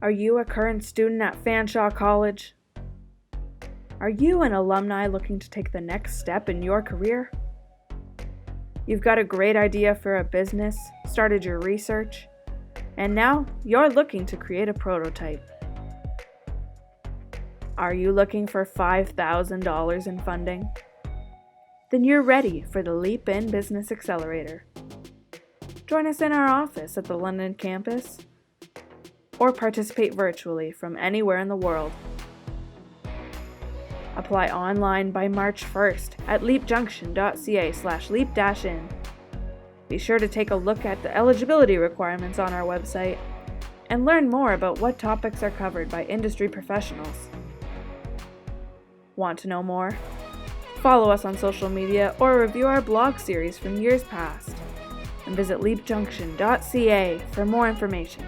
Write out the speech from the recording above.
Are you a current student at Fanshawe College? Are you an alumni looking to take the next step in your career? You've got a great idea for a business, started your research, and now you're looking to create a prototype. Are you looking for $5,000 in funding? Then you're ready for the LeapIN Business Accelerator. Join us in our office at the London campus, or participate virtually from anywhere in the world. Apply online by March 1st at leapjunction.ca/leap-in. Be sure to take a look at the eligibility requirements on our website and learn more about what topics are covered by industry professionals. Want to know more? Follow us on social media or review our blog series from years past, and visit leapjunction.ca for more information.